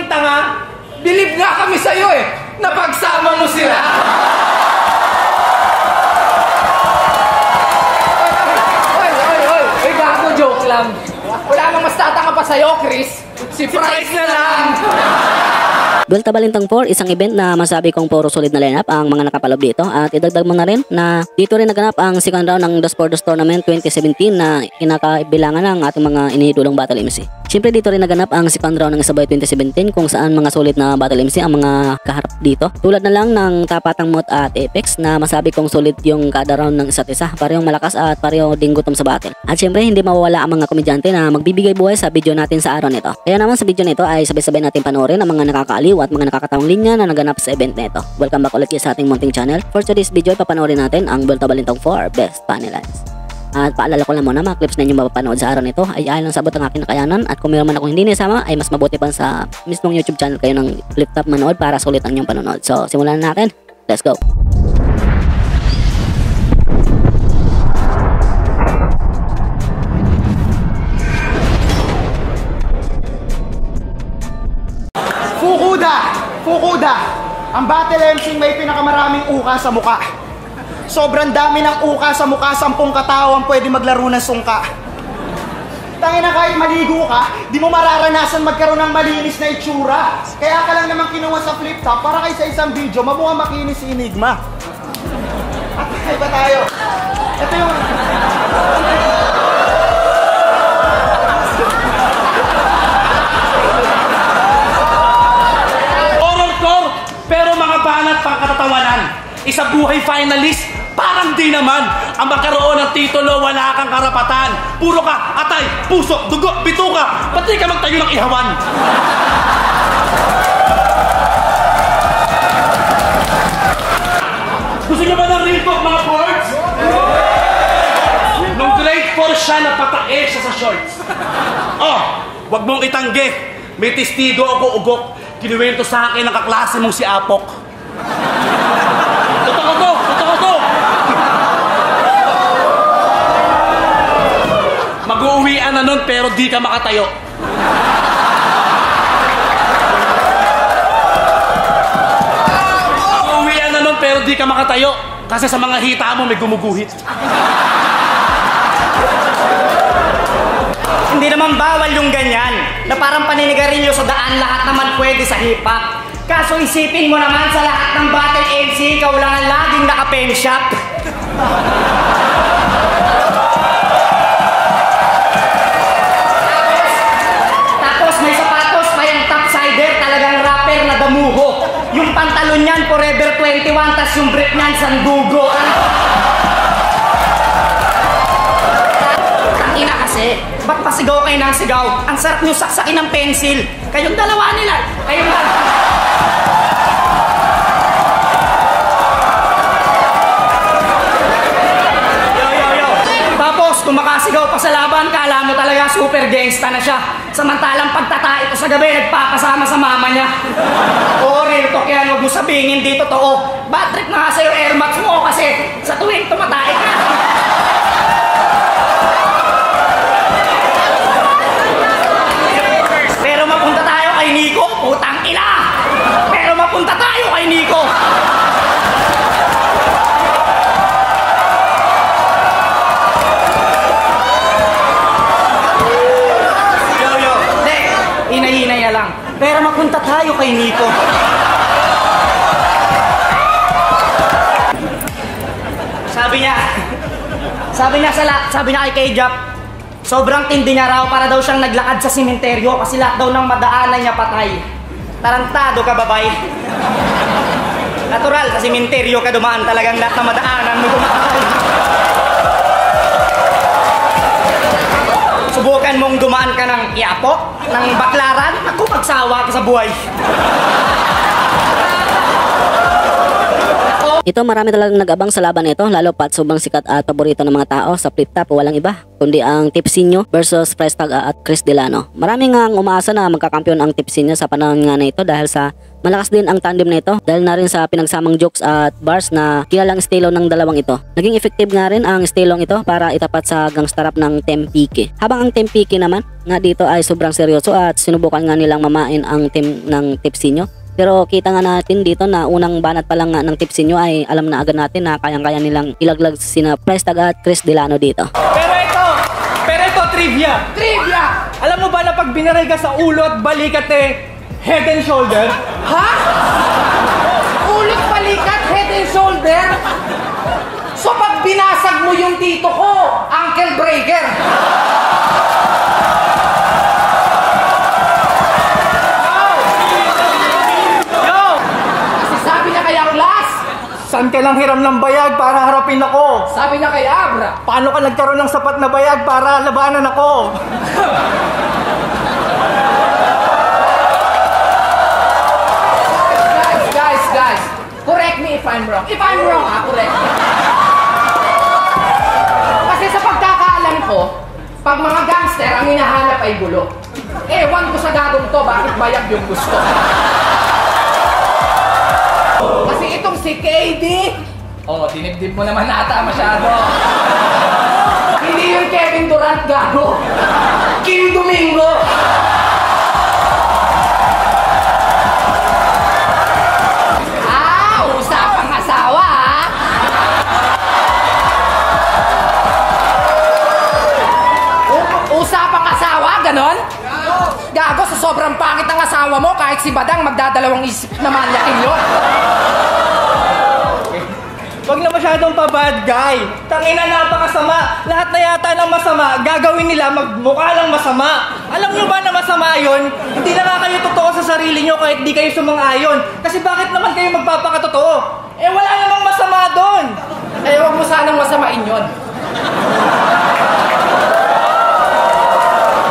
ng tanga? Bilib nga kami sa'yo eh. Napagsama mo sila. Oy, gago, joke lang. Wala namang mas tatanga pa sa'yo, Chris. Si Price na lang. Vuelta Balintang 4, isang event na masabi kong puro solid na lineup ang mga nakapalob dito. At idagdag mo na rin na dito rin naganap ang second round ng Dos por Dos Tournament 2017 na kinakabilangan ng ating mga inihidulong Battle MC. Siyempre dito rin naganap ang second round ng Isabay 2017 kung saan mga solid na Battle MC ang mga kaharap dito. Tulad na lang ng Tapatang Mot at Apex na masabi kong solid yung kada round ng isa't isa. Parehong malakas at pareho ding gutom sa battle. At siyempre hindi mawawala ang mga komedyante na magbibigay buhay sa video natin sa araw nito. Kaya naman sa video nito ay sabay-sabay natin panoorin ang mga nakakaaliw at mga nakakatawang linya na naganap sa event nito. Welcome back ulit sa ating munting channel. For today's video ay papanoorin natin ang Vuelta Balintang 4 Best Funny Lines. At paalala ko lang muna, mga clips na inyong mapapanood sa araw nito ay ayon lang sa abot ng aking nakayanan, at kung mayroon man akong hindi nisama ay mas mabuti pa sa mismong YouTube channel kayo ng flip top manood para sulit ang inyong panonood. So simulan na natin. Let's go! Fukuda! Ang Battle MC may pinakamaraming uka sa muka. Sobrang dami ng uka sa muka, 10 katao ang pwede maglaro ng sungka. Tangina, kahit maligo ka, di mo mararanasan magkaroon ng malinis na itsura. Kaya ka lang naman kinuha sa flip top para kay sa isang video, mamukhang makinis si Enigma. At iba tayo. Ito yung... Pero mga banat pang katatawanan, isa buhay finalist, parang di naman. Ang magkaroon ng titulo, wala kang karapatan. Puro ka, atay, puso, dugo, bituka. Ba't di ka magtayo ng ihawan? Gusto niyo ba ng real talk, mga boards? Nung grade 4 siya, napatae siya sa shorts. Oh, wag mong itanggi. May testigo ako ugok. Kinuwento sa akin ang kaklase mong si Apok. Totoo to! Totoo to! Mag-uuwian na nun pero di ka makatayo. Mag-uuwian na nun pero di ka makatayo. Kasi sa mga hita mo may gumuguhit. Hindi naman bawal yung ganyan, na parang paninigarilyo sa daan, lahat naman pwede sa hip-hop. Kaso isipin mo naman sa lahat ng Battle MC, ikaw lang ang laging naka-pen shop. Tapos may sapatos pa yung topsider, talagang rapper na damuho. Yung pantalon niyan, Forever 21, tas yung brief niyan, sandugo. Tangina kasi. Ba't pasigaw kayo ng sigaw? Ang sarap nyo saksakin ng pencil. Kayong dalawa nila. Kayong lang. Yo. Tapos, kung makasigaw pa sa laban, kala mo talaga super gangsta na siya. Samantalang pagtatae ko sa gabi, nagpapasama sa mama niya. Oo, real talk yan. Huwag mo sabihin, hindi totoo. Bad trip na nga sa'yo, Air Max mo kasi sa tuwing tumatae ka. Nico, putang ina! Pero mapunta tayo kay Nico! Yo! Hindi, hinay-hinay na lang. Pero mapunta tayo kay Nico. Sabi niya kay Jack, sobrang tindi niya raw para daw siyang naglakad sa simenteryo kasi lahat daw ng madaanan niya patay. Tarantado ka, babay. Natural, sa simenteryo ka dumaan, talagang lahat ng madaanan mo dumaan. Subukan mong dumaan ka ng Iapok, ng Baklaran, naku, magsawa ka sa buhay. Ako, Ito marami talagang nag-abang sa laban nito, lalo pat sobrang sikat at paborito ng mga tao sa flip top, walang iba kundi ang Tipsinyo versus Price Tag at Chris Delano. Marami nga umaasa na magkakampiyon ang Tipsinyo sa panahon nga na ito dahil sa malakas din ang tandem na ito dahil na rin sa pinagsamang jokes at bars na kilalang estilo ng dalawang ito. Naging effective nga rin ang estilong ito para itapat sa gangster rap ng Tempike. Habang ang Tempike naman nga dito ay sobrang seryoso at sinubukan nga nilang mamain ang team ng Tipsinyo. Pero kita nga natin dito na unang banat pa lang nga ng Tipsinyo ay alam na agad natin na kayang-kaya nilang ilaglag sina Price Tag at Chris Delano dito. Pero ito, trivia! Trivia! Alam mo ba na pag binaray ka sa ulo at balikat head and shoulder? Ha? Ulit balikat, head and shoulder? So pag binasag mo yung tito ko, Uncle Breaker. Yo! Kasi sabi niya kay Aklas, Saan ka lang hiram ng bayag para harapin ako? sabi niya kay Abra, Paano ka nagkaroon ng sapat na bayag para labanan ako? guys, correct me if I'm wrong. If I'm wrong, correct me. Kasi sa pagkakaalam ko, pag mga gangster ang hinahanap ay gulo. Ewan ko sa gagong to, bakit bayag yung gusto. Kasi itong si KD, dinibdib mo naman ata masyado. Hindi yung Kevin Durant gago. Kim Domingo. Usapang asawa, Usapang asawa, ganon? Gago, sa sobrang pangit ng asawa mo, kahit si Badang magdadalawang isip naman yakin yun. Wag na masyadong pa-bad guy. Tangina, napakasama. Lahat na yata ng masama, gagawin nila magmukha lang masama. Alam nyo ba na masama yun? Hindi na nga kayo totoo sa sarili nyo kahit di kayo sumang-ayon. Kasi bakit naman kayo magpapakatotoo? Wala namang masama doon. Huwag mo sanang masamain yun.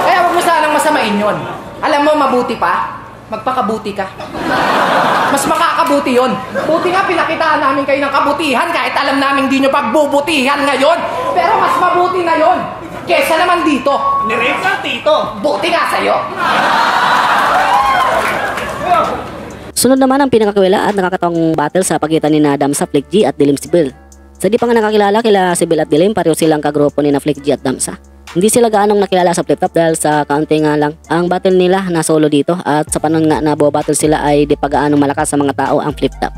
Huwag mo sanang masamain yun. Alam mo, mabuti pa, magpakabuti ka. Mas makakabuti yun. Buti nga pinakitaan namin kayo ng kabutihan kahit alam namin di nyo pagbubutihan ngayon. Pero mas mabuti na yun kesa naman dito. Nirip lang, tito. Buti nga sa'yo. Sunod naman ang pinakakwela at nakakatawang battle sa pagitan ni Damsa, Flick G at Dilim Sibil. Sa di pa nga nakakilala kila Sibil at Dilim, pareho silang kagrupo ni na Flick G at Damsa. Hindi sila gaanong nakilala sa flip top dahil sa kaunti nga lang ang battle nila na solo dito at sa panahon nga na battle sila ay di pa gaanong malakas sa mga tao ang flip top.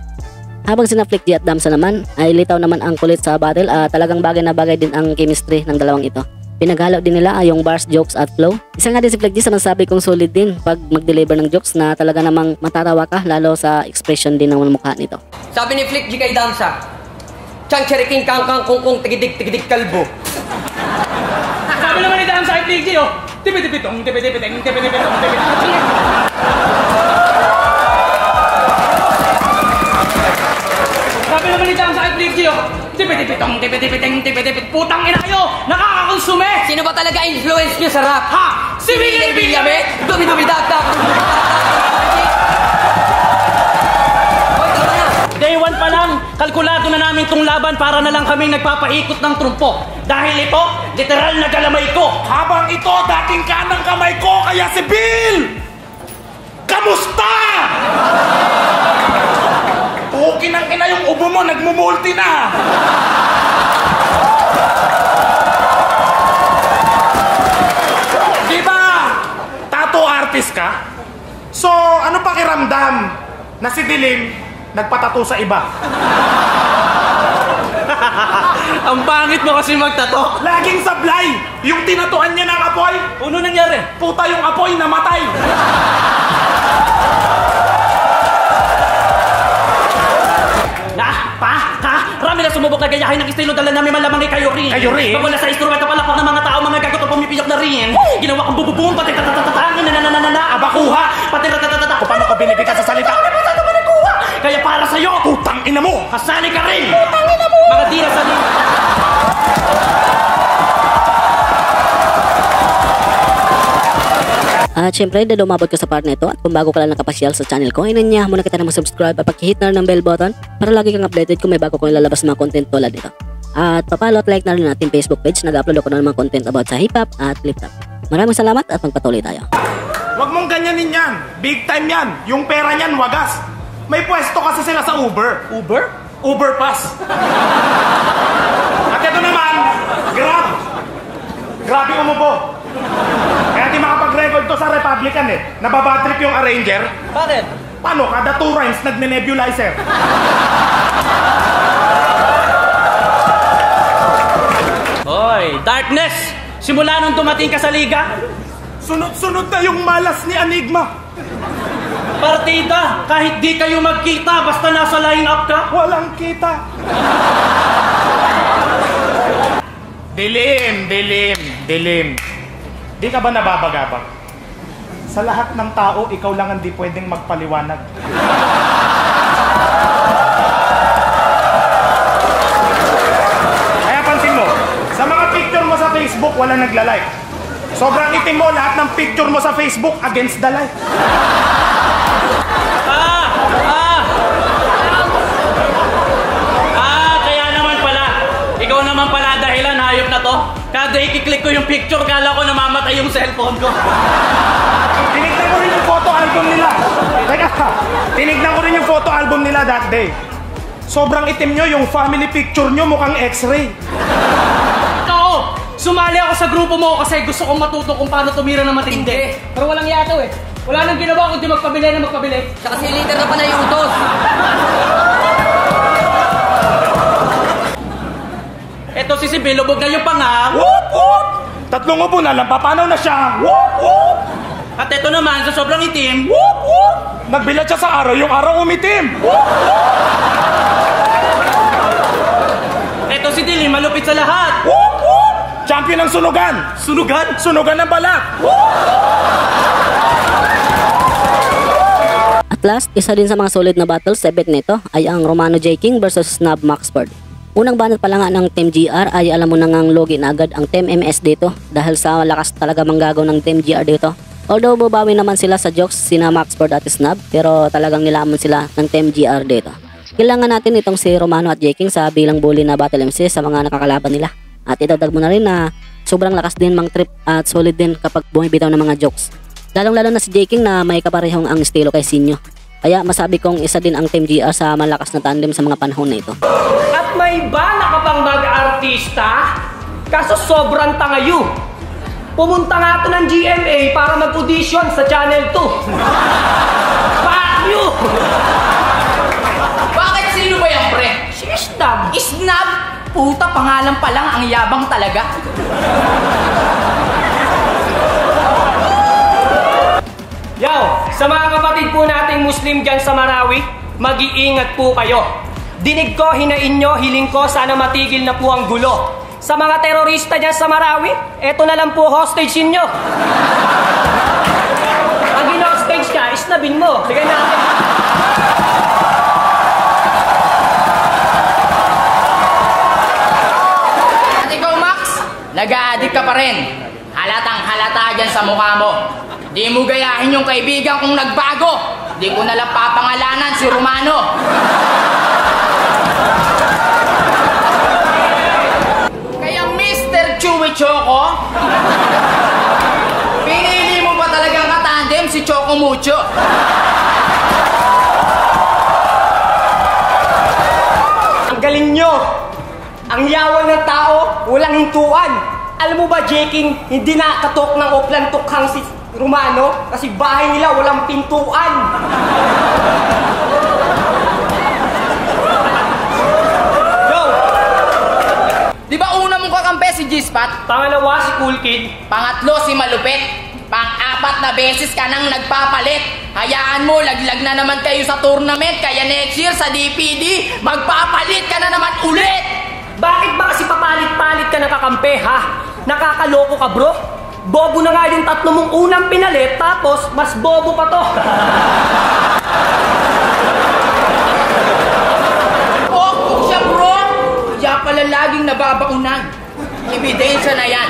Habang sina Flick G at Damsa naman ay litaw naman ang kulit sa battle at talagang bagay na bagay din ang chemistry ng dalawang ito. Pinaghalo din nila yung bars, jokes at flow. Isa nga din si Flick G sa masabi kong solid din pag mag-deliver ng jokes na talaga namang matatawa ka lalo sa expression din ng mukha nito. Sabi ni Flick G kay Damsa, Chang cheriking kangkang kungkung tigidig kalbo. Sabi naman ni Damsa ay Flick G, tipitipitong, tipitipitong, tipitipitong, tipitipitong. Sabi naman ni Damsa ay Flick G, tipitipitong, tipitipitong, tipitipitong. Putang ina kayo! Nakakakonsume! Sino ba talaga influence nyo sa rap? Ha! Si Miguel Villamet! Dumi-dumi-dak-dak! Day 1 pa lang, kalkulado na namin tong laban para na lang kaming nagpapaikot ng trumpo. Dahil ito, literal na galamay ko. Habang ito, dating kanang kamay ko, kaya si Bill! Kamusta? Pukin ang ina yung ubo mo, nagmumulti na! Diba, tattoo artist ka? So, ano pakiramdam na si Dilim nagpatato sa iba? Ang pangit mo kasi magtato. Laging sablay. Yung tinatuan niya ng apoy. Ano nangyari? Puta, yung apoy namatay. Rami na sumubok na gayahin ng estilo dala namin malamang kay kayo rin. Kayo rin? Pag wala sa instrumento palakpak ng mga tao, mga gagot o pumipiyok na rin. Ginawa kong bububong, pati tatatatatangin, abakuha, pati ratatatata. Kung paano ko binibigay sa salita? Kaya para sa'yo, utang ina mo, kasali ka rin. Utang ina mo. Mga di na sa At syempre, dahil umabot ka sa part na ito at kung bago ka lang nakapasyal sa channel ko, inanya muna kita na mag-subscribe at pag-hit na rin ng bell button para lagi kang updated kung may bago kong ilalabas mga content tulad nito. At papalo at like na rin natin Facebook page, nag-upload ako ng mga content about sa hip-hop at flip-top. Maraming salamat at magpatuloy tayo. Huwag mong ganyanin yan. Big time yan. Yung pera niyan, wagas. May pwesto kasi sila sa Uber. Uber? Uber Pass. At ito naman, Grab. Grabe umupo. Kaya di makapag-record to sa Republican eh. Nababadtrip yung arranger. Bakit? Paano? Kada 2 rhymes, nagne-nebulizer. Hoy, Darkness! Simula nung dumating ka sa liga, Sunod-sunod na yung malas ni Enigma. partida, kahit di kayo magkita, basta nasa line-up ka. Walang kita. Dilim, dilim, dilim. Di ka ba nababagabag? Sa lahat ng tao, ikaw lang ang di pwedeng magpaliwanag. Kaya pansin mo, sa mga picture mo sa Facebook, wala nagla-like. Sobrang itim mo, lahat ng picture mo sa Facebook against the light. Kaya naman pala. Ikaw naman pala dahilan, hayop na to. Kada ikiklik ko yung picture, kala ko namamatay yung cellphone ko. Tinignan ko rin yung photo album nila. Teka, tinignan ko rin yung photo album nila that day. Sobrang itim nyo, yung family picture nyo mukhang x-ray. Oo, sumali ako sa grupo mo kasi gusto kong matuto kung paano tumira ng matindi. Pero walang yato eh. Wala nang ginawa kundi magpabili na magpabili. Tsaka si leader na pa na yung utos. Eto si Sibyl, lubog na yung panga. Whoop, whoop! Tatlong upo na lang, papanaw na siya. Whoop, whoop! At eto naman, sa sobrang itim. Whoop, whoop! Nagbilat siya sa araw, yung araw umitim. Whoop, Eto si Dilim, malupit sa lahat. whoop, whoop! Champion ng sunugan. Sunugan? Sunugan ng balat. At last, isa din sa mga solid na battles sa event nito ay ang Romano J. King versus Snub Maxford. Unang banat pa lang nga ng Team GR ay alam mo na ngang logi na agad ang Team MS dito dahil sa lakas talaga manggagaw ng Team GR dito. Although bubawi naman sila sa jokes sina Maxford at Snub, pero talagang nilamon sila ng Team GR dito. Kailangan natin itong si Romano at J. King sa bilang bully na battle MC sa mga nakakalaban nila. At idagdag mo na rin na sobrang lakas din mang trip at solid din kapag bumibitaw ng mga jokes. Lalong-lalo na si J. King na may kaparehong ang estilo kay Sinyo. Kaya masabi kong isa din ang Team GR sa malakas na tandem sa mga panahon na ito. At may bala ka pang mag-artista? Kaso sobrang tangayo. Pumunta nga to ng GMA para mag-audition sa Channel 2. Fuck you! Bakit sino ba yan, pre? Si Snub. Snub? Puta, pangalan pa lang, ang yabang talaga. Yo, sa mga kapatid po nating Muslim dyan sa Marawi, mag-iingat po kayo. Dinig ko, hinain nyo, hiling ko, sana matigil na po ang gulo. Sa mga terorista dyan sa Marawi, eto na lang po hostage nyo. Pag in-hostage ka, isnabin mo. Sige natin. At ikaw, Max, nag-a-addict ka pa rin. Halatang halata dyan sa mukha mo. Di mo gayahin yung kaibigan kong nagbago. Di ko nalang papangalanan si Romano. Kaya Mr. Chewy Choco, pinili mo ba talagang katandem si Choco Mucho? Ang galing nyo. Ang yawan ng tao, walang hintuan. Alam mo ba, J-King, hindi nakatok ng Oplan tukhang si Romano kasi bahay nila walang pintuan. Yo! Di ba una mong kakampi si G-Spot? Pangalawa si Cool Kid. Pangatlo si Malupit. Pang-apat na beses ka nang nagpapalit. Hayaan mo, laglag na naman kayo sa tournament. Kaya next year sa DPD, magpapalit ka na naman ulit. Bakit ba kasi papalit-palit ka nakakampi, ha? Nakakaloko ka, bro? Bobo na nga yung tatlo mong unang pinalit, tapos mas bobo pa to. Oh, siya bro. Kaya pala laging nababaunan. Ebidensya na yan.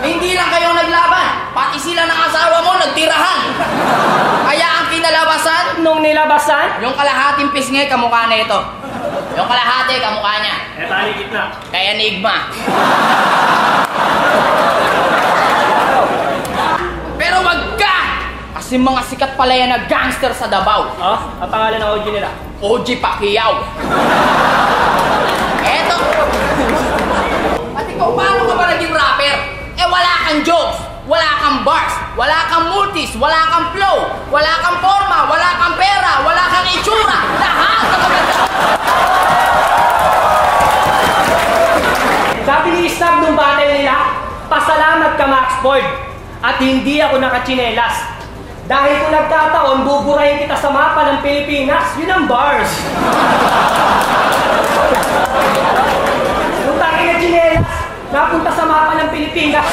Hindi lang kayo naglaban. Pati sila ng asawa mo nagtirahan Saan? Yung kalahating pisngi, kamukha na ito. Yung kalahati, kamukha niya. Eto, aligit na. Kaya Enigma. Pero wag ka! Kasi mga sikat pala yan na gangster sa Davao. Oh, ang pangalan ng OG nila. OG Pacquiao. Eto. At ikaw, paano ka ba naging rapper? Eh wala kang jokes, wala kang bars, wala kang multis, wala kang flow, wala kang forma, wala kang pera, wala kang itsura. Lahat ng maganda. Sabi ni Isnab nung battle nila, pasalamat ka Max Ford at hindi ako nakachinelas. Dahil kung nagkataon, buburahin kita sa mapa ng Pilipinas. Yun ang bars. Nung tayo na chinelas, napunta sa mapa ng Pilipinas.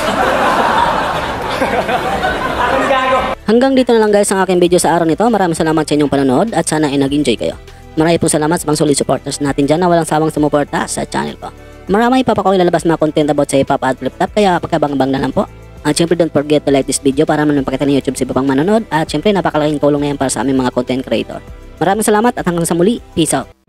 Akong gago. Hanggang dito na lang guys ang aking video sa araw nito. Maraming salamat sa inyong panonood at sana ay nag-enjoy kayo. Marami pong salamat sa mga solid supporters natin dyan na walang sawang sumuporta sa channel ko. Marami pa ako ilalabas mga content about sa hip-hop at flip-top kaya pagkabang-bang na lang po. At syempre don't forget to like this video para man mapakita ng YouTube sa iba pang manonood. At syempre napakalaking tulong na yan para sa aming mga content creator. Maraming salamat at hanggang sa muli. Peace out.